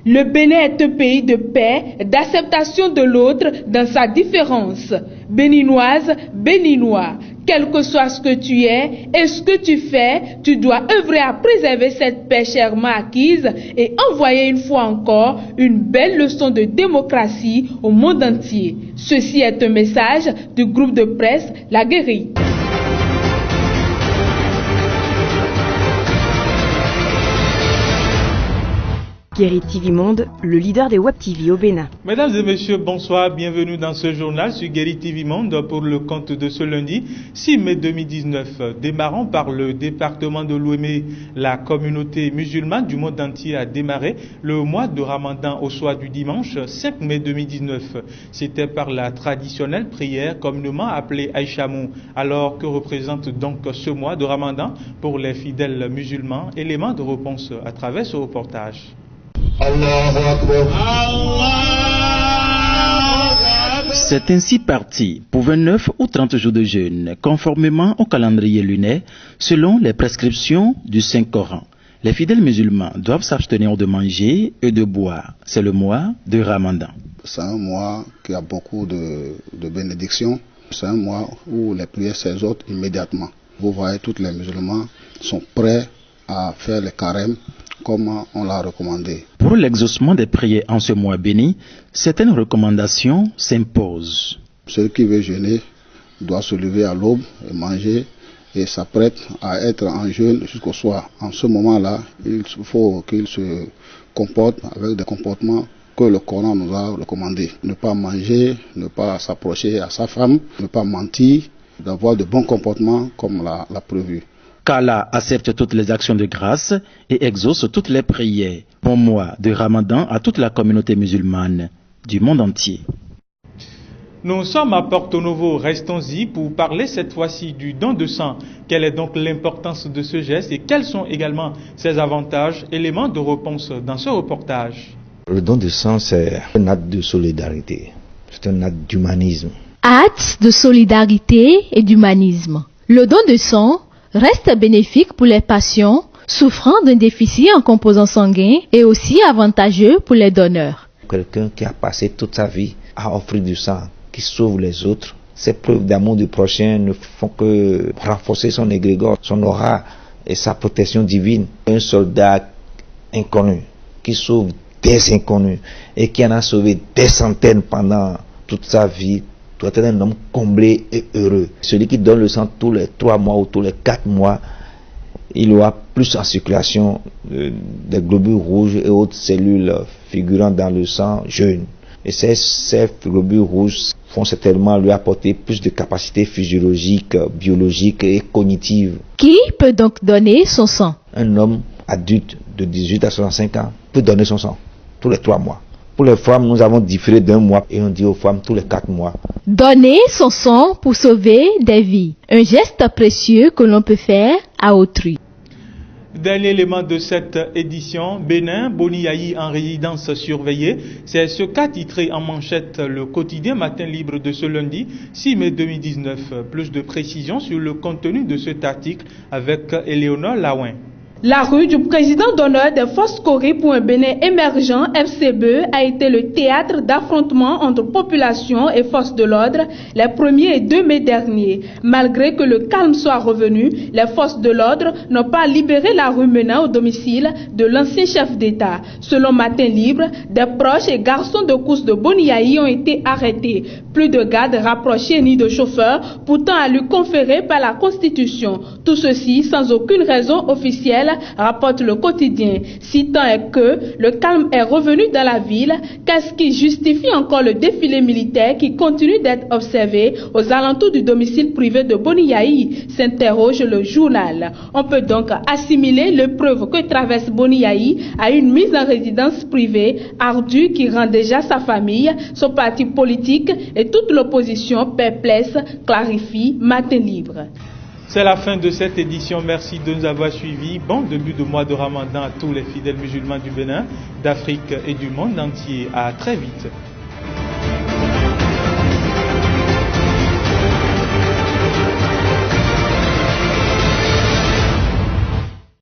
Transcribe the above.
Le Bénin est un pays de paix, d'acceptation de l'autre dans sa différence. Béninoise, Béninois, quel que soit ce que tu es et ce que tu fais, tu dois œuvrer à préserver cette paix chèrement acquise et envoyer une fois encore une belle leçon de démocratie au monde entier. Ceci est un message du groupe de presse La Guérite. Guérite TV Monde, le leader des Web TV au Bénin. Mesdames et messieurs, bonsoir, bienvenue dans ce journal sur Guérite TV Monde pour le compte de ce lundi 6 mai 2019. Démarrons par le département de l'Ouémé. La communauté musulmane du monde entier a démarré le mois de Ramadan au soir du dimanche 5 mai 2019. C'était par la traditionnelle prière communément appelée Aïchamou. Alors que représente donc ce mois de Ramadan pour les fidèles musulmans? Élément de réponse à travers ce reportage. C'est ainsi parti pour 29 ou 30 jours de jeûne, conformément au calendrier lunaire, selon les prescriptions du Saint-Coran. Les fidèles musulmans doivent s'abstenir de manger et de boire. C'est le mois de Ramadan. C'est un mois qui a beaucoup de bénédictions. C'est un mois où les prières s'exaucent immédiatement. Vous voyez, tous les musulmans sont prêts à faire les carêmes comme on l'a recommandé. Pour l'exaucement des prières en ce mois béni, certaines recommandations s'imposent. Celui qui veut jeûner doit se lever à l'aube et manger et s'apprête à être en jeûne jusqu'au soir. En ce moment-là, il faut qu'il se comporte avec des comportements que le Coran nous a recommandés. Ne pas manger, ne pas s'approcher à sa femme, ne pas mentir, d'avoir de bons comportements comme l'a prévu. qu'Allah accepte toutes les actions de grâce et exauce toutes les prières. Bon mois de Ramadan à toute la communauté musulmane du monde entier. Nous sommes à Porto Novo, restons-y pour parler cette fois-ci du don de sang. Quelle est donc l'importance de ce geste et quels sont également ses avantages? Éléments de réponse dans ce reportage. Le don de sang, c'est un acte de solidarité, c'est un acte d'humanisme. Acte de solidarité et d'humanisme. Le don de sang reste bénéfique pour les patients souffrant d'un déficit en composants sanguins et aussi avantageux pour les donneurs. Quelqu'un qui a passé toute sa vie à offrir du sang, qui sauve les autres, ces preuves d'amour du prochain ne font que renforcer son égrégore, son aura et sa protection divine. Un soldat inconnu qui sauve des inconnus et qui en a sauvé des centaines pendant toute sa vie, doit être un homme comblé et heureux. Celui qui donne le sang tous les 3 mois ou tous les 4 mois, il aura plus en circulation des globules rouges et autres cellules figurant dans le sang jaune. Et ces globules rouges vont certainement lui apporter plus de capacités physiologiques, biologiques et cognitives. Qui peut donc donner son sang? Un homme adulte de 18 à 65 ans peut donner son sang tous les 3 mois. Pour les femmes, nous avons différé d'1 mois et on dit aux femmes tous les 4 mois. Donner son sang pour sauver des vies. Un geste précieux que l'on peut faire à autrui. Dernier élément de cette édition, Bénin, Boniaï en résidence surveillée. C'est ce qu'a titré en manchette le quotidien Matin Libre de ce lundi 6 mai 2019. Plus de précisions sur le contenu de cet article avec Éléonore Laouin. La rue du président d'honneur des Forces Corées pour un Bénin émergent, FCBE, a été le théâtre d'affrontements entre population et forces de l'ordre les 1er et 2 mai dernier. Malgré que le calme soit revenu, les forces de l'ordre n'ont pas libéré la rue menant au domicile de l'ancien chef d'État. Selon Matin Libre, des proches et garçons de course de Boniaï ont été arrêtés. Plus de gardes rapprochés ni de chauffeurs, pourtant à lui conférés par la Constitution. Tout ceci sans aucune raison officielle, rapporte le quotidien. Si tant est que le calme est revenu dans la ville, qu'est-ce qui justifie encore le défilé militaire qui continue d'être observé aux alentours du domicile privé de Boniaï, s'interroge le journal. On peut donc assimiler l'épreuve que traverse Boniaï à une mise en résidence privée ardue qui rend déjà sa famille, son parti politique et toute l'opposition perplexe, clarifie Matin Libre. C'est la fin de cette édition. Merci de nous avoir suivis. Bon début de mois de Ramadan à tous les fidèles musulmans du Bénin, d'Afrique et du monde entier. À très vite.